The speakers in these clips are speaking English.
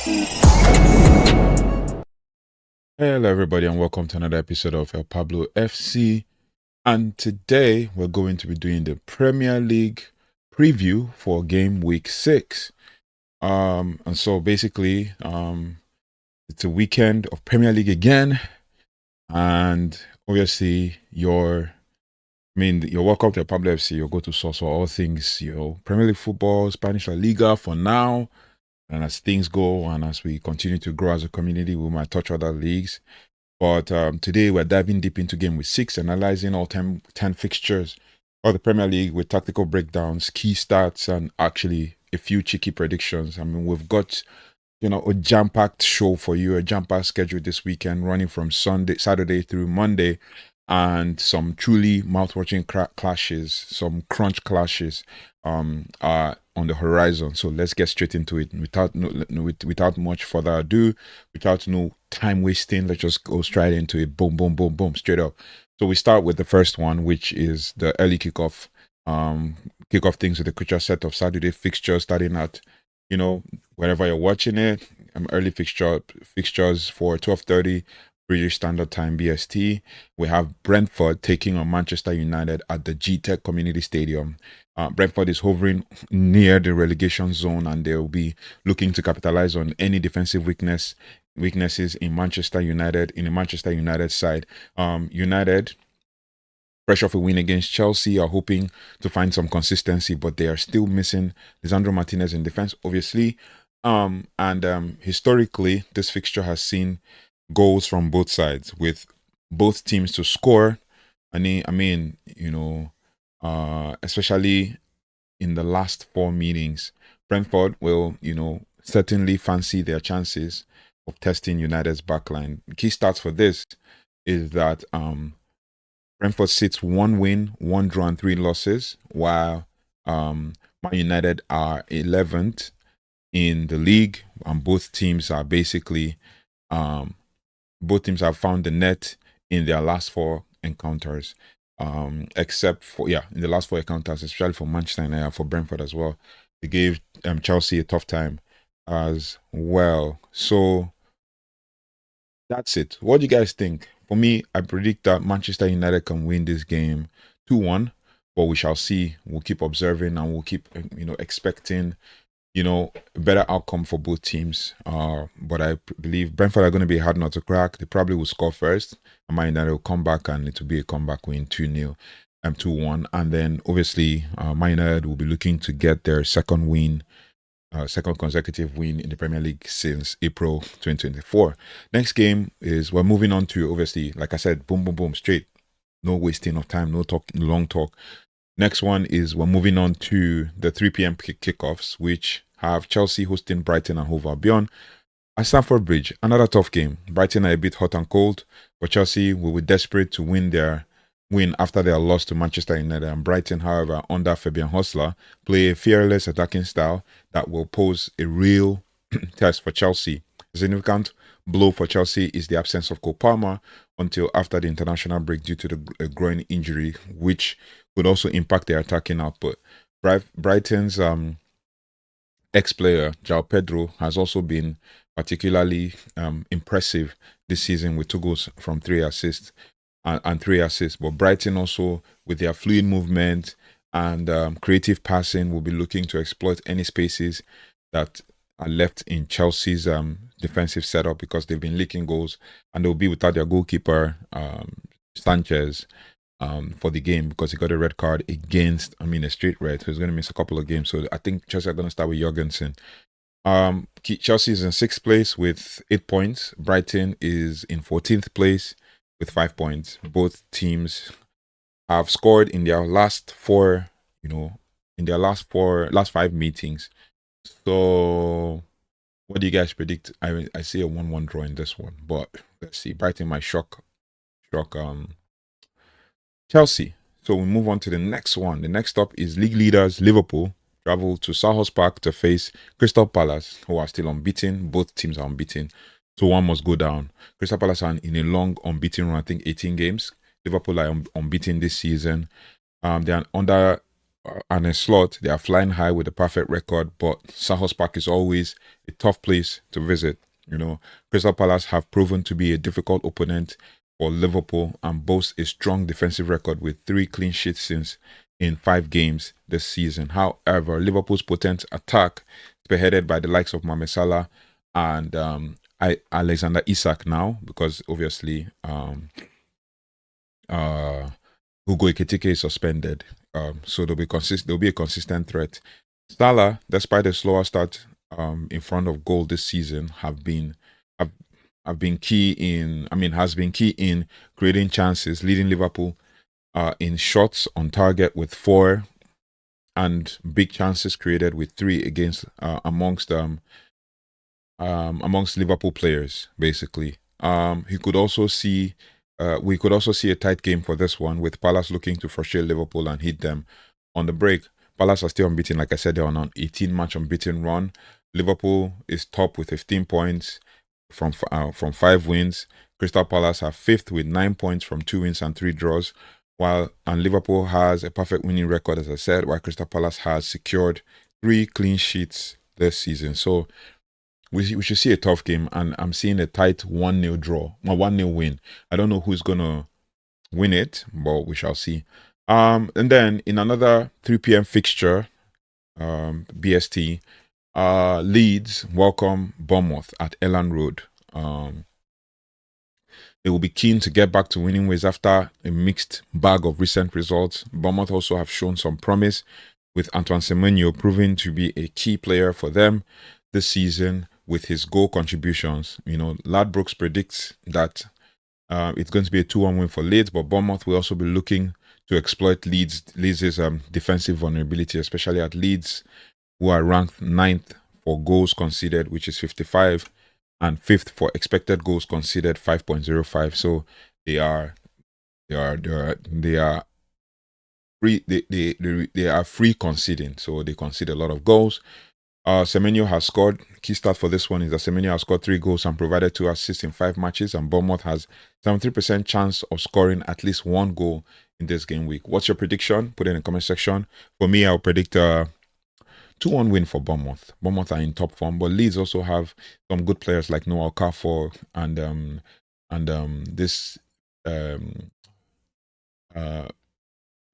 Hello everybody and welcome to another episode of El Pablo FC, and today we're going to be doing the Premier League preview for game week 6. And so basically it's a weekend of Premier League again, and obviously you're welcome to El Pablo FC. You'll go to source for all things, Premier League football, Spanish La Liga for now. And as things go and as we continue to grow as a community, we might touch other leagues. But today we're diving deep into game week 6, analyzing all 10 fixtures of the Premier League with tactical breakdowns, key stats, and actually a few cheeky predictions. I mean, we've got, a jam-packed show for you, a jam-packed schedule this weekend, running from Saturday through Monday, and some truly mouth-watering clashes, some crunch clashes are on the horizon. So let's get straight into it without much further ado, without no time wasting. Let's just go straight into it. Boom, boom, boom, boom, straight up. So we start with the first one, which is the early kickoff things with the crucial set of Saturday fixtures starting at, wherever you're watching it. Early fixtures for 12:30 British Standard Time BST. We have Brentford taking on Manchester United at the G-Tech Community Stadium. Brentford is hovering near the relegation zone, and they'll be looking to capitalize on any defensive weaknesses in Manchester United, in the Manchester United side. United, fresh off a win against Chelsea, are hoping to find some consistency, but they are still missing Lisandro Martinez in defense, obviously. Historically, this fixture has seen goals from both sides, with both teams to score. Especially in the last 4 meetings, Brentford will, certainly fancy their chances of testing United's backline. Key stats for this is that Brentford sits 1 win, 1 draw, and 3 losses, while Man United are 11th in the league, and both teams are basically both teams have found the net in their last 4 encounters, except for in the last 4 encounters, especially for Manchester United, for Brentford as well. They gave Chelsea a tough time as well. So that's it. What do you guys think? For me, I predict that Manchester United can win this game 2-1, but we shall see. We'll keep observing and we'll keep expecting a better outcome for both teams. But I believe Brentford are going to be hard not to crack. They probably will score first, and Man United will come back, and it will be a comeback win 2-0, 2-1. And then obviously Man United will be looking to get their second consecutive win in the Premier League since April 2024. Next game is, we're moving on to, obviously, like I said, boom, boom, boom, straight. No wasting of time, no long talk. Next one is, we're moving on to the 3 p.m. kickoffs, which have Chelsea hosting Brighton and Hove Albion at Stamford Bridge. Another tough game. Brighton are a bit hot and cold, but Chelsea will be desperate to win after their loss to Manchester United. And Brighton, however, under Fabian Hosler, play a fearless attacking style that will pose a real test for Chelsea. A significant blow for Chelsea is the absence of Cole Palmer until after the international break due to the groin injury, which would also impact their attacking output. Brighton's ex-player João Pedro has also been particularly impressive this season with 2 goals from 3 assists and 3 assists. But Brighton also, with their fluid movement and creative passing, will be looking to exploit any spaces that are left in Chelsea's defensive setup, because they've been leaking goals, and they'll be without their goalkeeper Sanchez for the game, because he got a red card against, a straight red, so he's going to miss a couple of games. So I think Chelsea are going to start with Jorgensen. Chelsea is in 6th place with 8 points. Brighton is in 14th place with 5 points. Both teams have scored in their last 5 meetings. So what do you guys predict? I see a 1-1 draw in this one, but let's see. Brighton might shock Chelsea. So we move on to the next one. The next up is league leaders Liverpool travel to Selhurst Park to face Crystal Palace, who are still unbeaten. Both teams are unbeaten, so one must go down. Crystal Palace are in a long unbeaten run, I think 18 games. Liverpool are unbeaten this season. They are under Arne Slot, they are flying high with a perfect record, but Selhurst Park is always a tough place to visit. You know, Crystal Palace have proven to be a difficult opponent for Liverpool and boast a strong defensive record with 3 clean sheets in 5 games this season. However, Liverpool's potent attack, spearheaded by the likes of Mohamed Salah and Alexander Isak now, because obviously Hugo Ekitike is suspended. So there'll be a consistent threat. Salah, despite a slower start in front of goal this season, has been key in creating chances, leading Liverpool in shots on target with 4 and big chances created with 3 against amongst Liverpool players, basically. We could also see a tight game for this one, with Palace looking to frustrate Liverpool and hit them on the break. Palace are still unbeaten, like I said, they're on an 18-match unbeaten run. Liverpool is top with 15 points from 5 wins. Crystal Palace are 5th with 9 points from 2 wins and 3 draws, and Liverpool has a perfect winning record, as I said, while Crystal Palace has secured 3 clean sheets this season. So we should see a tough game, and I'm seeing a tight 1-0 draw, a 1-0 win. I don't know who's gonna win it, but we shall see. And then in another 3 p.m. fixture, BST, Leeds welcome Bournemouth at Elland Road. They will be keen to get back to winning ways after a mixed bag of recent results. Bournemouth also have shown some promise, with Antoine Semenyo proving to be a key player for them this season with his goal contributions. You know, Ladbrokes predicts that it's going to be a 2-1 win for Leeds, but Bournemouth will also be looking to exploit Leeds' defensive vulnerability, especially at Leeds, who are ranked 9th for goals conceded, which is 55, and 5th for expected goals conceded, 5.05. So they are free conceding, so they concede a lot of goals. Semenyo has scored. Key stat for this one is that Semenyo has scored 3 goals and provided 2 assists in 5 matches, and Bournemouth has 73% chance of scoring at least 1 goal in this game week. What's your prediction? Put it in the comment section. For me, I'll predict a 2-1 win for Bournemouth. Bournemouth are in top form, but Leeds also have some good players like Noah Okafor and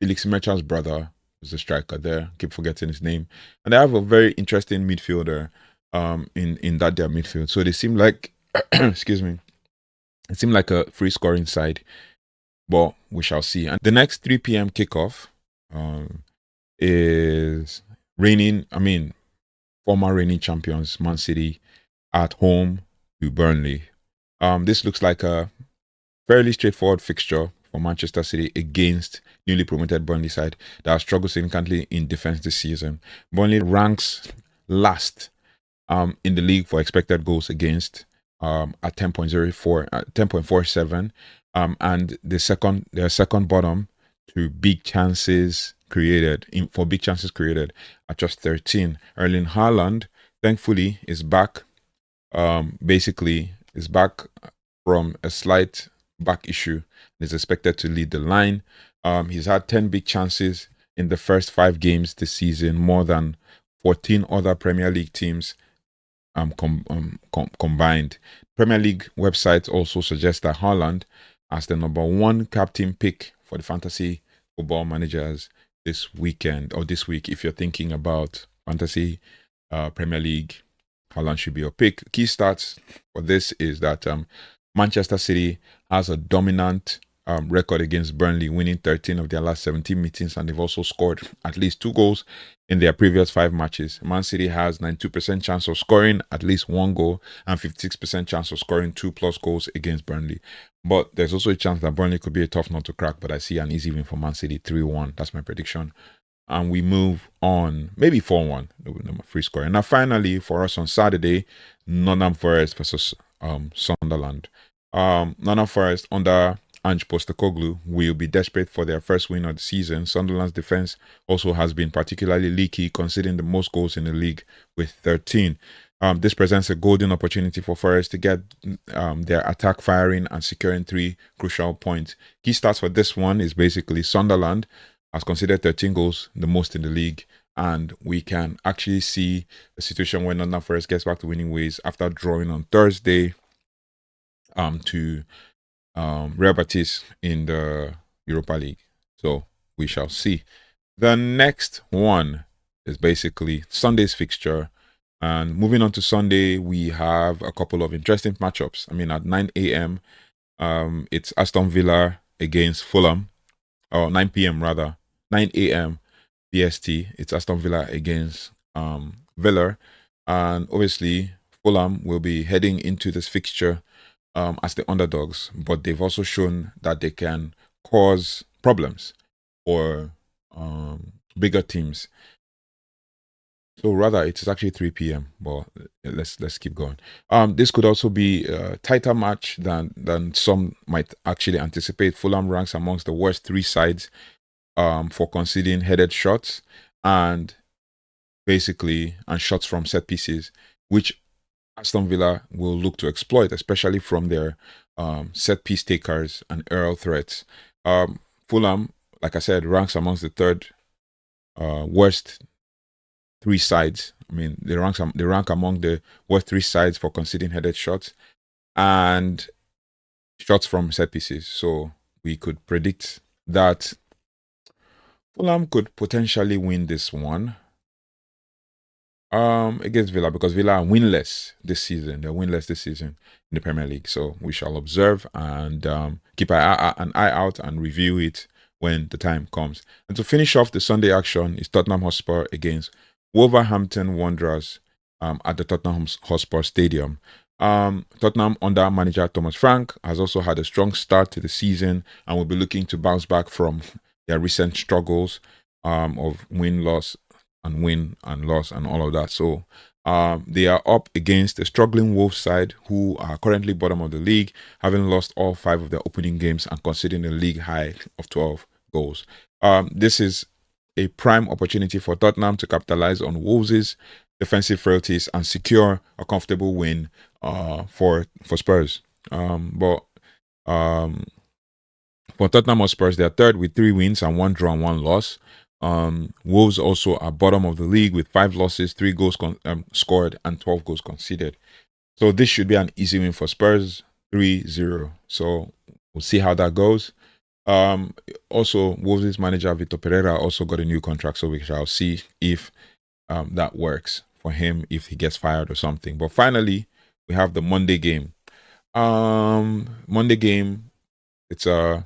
Felix Merchant's brother, who's a striker there. Keep forgetting his name. And they have a very interesting midfielder in that their midfield. So they seem like excuse me. It seemed like a free scoring side. But we shall see. And the next 3 p.m. kickoff is former reigning champions Man City at home to Burnley. This looks like a fairly straightforward fixture for Manchester City against newly promoted Burnley side that has struggled significantly in defense this season. Burnley ranks last in the league for expected goals against at 10.47, and they're second bottom to big chances created at just 13. Erling Haaland, thankfully, is back. Is back from a slight back issue and is expected to lead the line. He's had 10 big chances in the first 5 games this season, more than 14 other Premier League teams combined. Premier League websites also suggest that Haaland as the number 1 captain pick for the fantasy football managers this week. If you're thinking about fantasy Premier League, Haaland should be your pick. Key stats for this is that Manchester City has a dominant record against Burnley, winning 13 of their last 17 meetings, and they've also scored at least 2 goals in their previous 5 matches. Man City has 92% chance of scoring at least 1 goal and 56% chance of scoring 2+ goals against Burnley. But there's also a chance that Burnley could be a tough nut to crack, but I see an easy win for Man City, 3-1. That's my prediction. And we move on, maybe 4-1, free scoring. Now, finally, for us on Saturday, Nottingham Forest versus Sunderland. Nottingham Forest under Ange Postecoglou will be desperate for their first win of the season. Sunderland's defense also has been particularly leaky, conceding the most goals in the league with 13. This presents a golden opportunity for Forest to get their attack firing and securing 3 crucial points. Key stats for this one is basically Sunderland has conceded 13 goals, the most in the league. And we can actually see a situation where Nottingham Forest gets back to winning ways after drawing on Thursday to Real Betis in the Europa League. So we shall see. The next one is basically Sunday's fixture. And moving on to Sunday, we have a couple of interesting matchups. I mean, at 9 a.m., it's Aston Villa against Fulham, or 9 p.m. rather, 9 a.m. BST. It's Aston Villa against Villa. And obviously, Fulham will be heading into this fixture as the underdogs, but they've also shown that they can cause problems for bigger teams. So rather, it is actually 3 p.m. But let's keep going. This could also be a tighter match than some might actually anticipate. Fulham ranks amongst the worst 3 sides for conceding headed shots and shots from set pieces, which Aston Villa will look to exploit, especially from their set piece takers and aerial threats. Fulham, like I said, ranks amongst the third worst 3 sides. I mean, they rank among the worst 3 sides for conceding headed shots and shots from set pieces. So we could predict that Fulham could potentially win this one against Villa, because Villa are winless this season. They're winless this season in the Premier League. So we shall observe and keep an eye out and review it when the time comes. And to finish off the Sunday action is Tottenham Hotspur against Wolverhampton Wanderers at the Tottenham Hotspur Stadium. Tottenham under manager Thomas Frank has also had a strong start to the season and will be looking to bounce back from their recent struggles of win-loss and win and loss and all of that. So they are up against a struggling Wolves side who are currently bottom of the league, having lost all 5 of their opening games and conceding a league high of 12 goals. This is a prime opportunity for Tottenham to capitalize on Wolves' defensive frailties and secure a comfortable win for Spurs. But for Tottenham Hotspur, they are third with 3 wins and 1 draw and 1 loss. Wolves also are bottom of the league with 5 losses, 3 goals scored, and 12 goals conceded. So this should be an easy win for Spurs, 3-0. So we'll see how that goes. Also, Wolves' manager Vitor Pereira also got a new contract, so we shall see if that works for him, if he gets fired or something. But finally, we have the Monday game. Monday game, it's a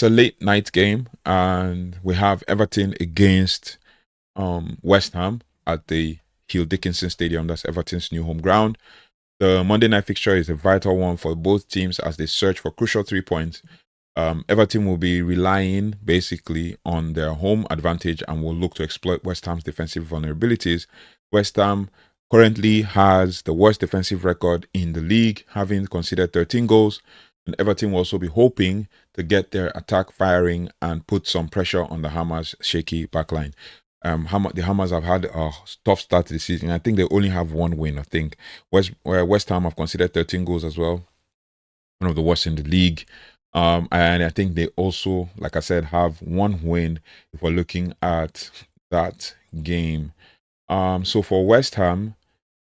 late night game, and we have Everton against West Ham at the Hill Dickinson Stadium. That's Everton's new home ground. The Monday night fixture is a vital one for both teams as they search for crucial 3 points. Everton will be relying basically on their home advantage and will look to exploit West Ham's defensive vulnerabilities. West Ham currently has the worst defensive record in the league, having conceded 13 goals. And Everton will also be hoping to get their attack firing and put some pressure on the Hammers' shaky backline. The Hammers have had a tough start to the season. I think they only have 1 win, I think. West Ham have conceded 13 goals as well. One of the worst in the league. And I think they also, like I said, have 1 win if we're looking at that game. So for West Ham,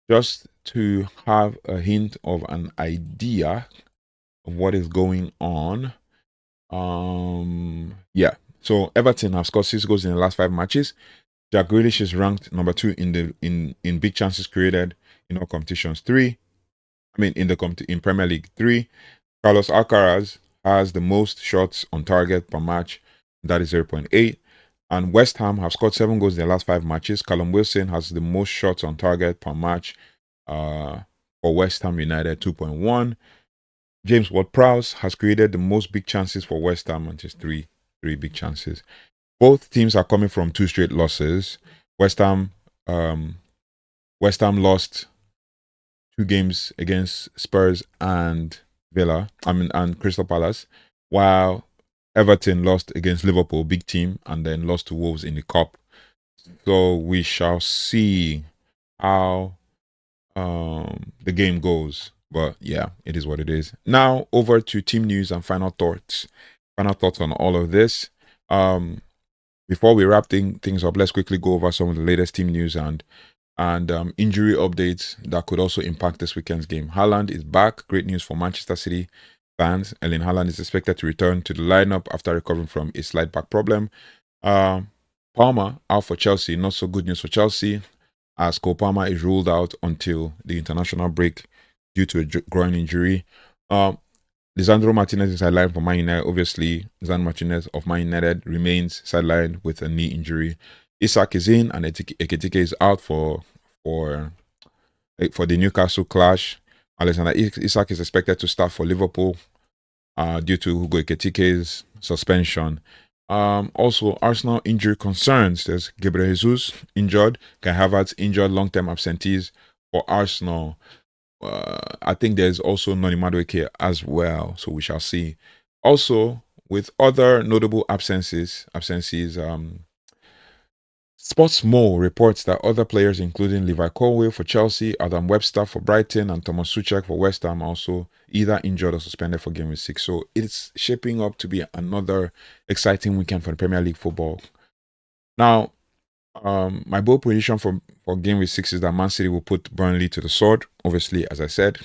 just to have a hint of an idea of what is going on. So Everton have scored 6 goals in the last 5 matches. Jack Grealish is ranked number 2 in big chances created in all competitions. 3. In Premier League 3. Carlos Alcaraz has the most shots on target per match. That is 0.8. And West Ham have scored 7 goals in their last 5 matches. Callum Wilson has the most shots on target per match for West Ham United, 2.1. James Ward-Prowse has created the most big chances for West Ham, and just 3 big chances. Both teams are coming from 2 straight losses. West Ham lost 2 games against Spurs and and Crystal Palace, while Everton lost against Liverpool, big team, and then lost to Wolves in the cup. So we shall see how the game goes. But yeah, it is what it is. Now over to team news and final thoughts. Final thoughts on all of this. Before we wrap things up, let's quickly go over some of the latest team news and injury updates that could also impact this weekend's game. Haaland is back. Great news for Manchester City fans. Erling Haaland is expected to return to the lineup after recovering from a slight back problem. Palmer out for Chelsea. Not so good news for Chelsea, as Cole Palmer is ruled out until the international break due to a groin injury. Lisandro Martinez is sidelined for Man United. Obviously, Lisandro Martinez of Man United remains sidelined with a knee injury. Isak is in, and Ekitike is out for the Newcastle clash. Alexander Isak is expected to start for Liverpool due to Hugo Ekitike's suspension. Also, Arsenal injury concerns. There's Gabriel Jesus injured, Kai Havertz injured, long-term absentees for Arsenal. I think there's also Noni Madueke as well, so we shall see. Also, with other notable absences, Sportsmo reports that other players, including Levi Colwill for Chelsea, Adam Webster for Brighton, and Thomas Suchek for West Ham, also either injured or suspended for Game Week 6. So it's shaping up to be another exciting weekend for the Premier League football. Now, my bold prediction for Game Week 6 is that Man City will put Burnley to the sword, obviously, as I said,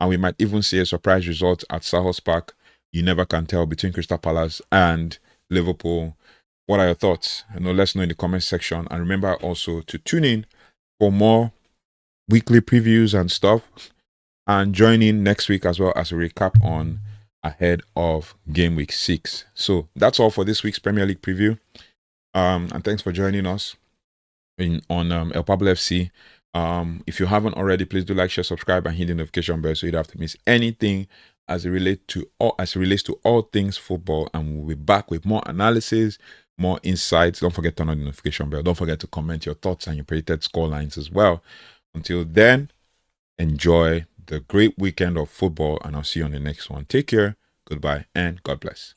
and we might even see a surprise result at Selhurst Park. You never can tell, between Crystal Palace and Liverpool. What are your thoughts? Let's know in the comment section. And remember also to tune in for more weekly previews and stuff. And join in next week as well as a recap on ahead of Game Week 6. So that's all for this week's Premier League preview. And thanks for joining us on El Pablo FC. If you haven't already, please do like, share, subscribe, and hit the notification bell so you don't have to miss anything as it relates to all things football. And we'll be back with more analysis, more insights. Don't forget to turn on the notification bell. Don't forget to comment your thoughts and your predicted score lines as well. Until then, enjoy the great weekend of football, and I'll see you on the next one. Take care, goodbye, and God bless.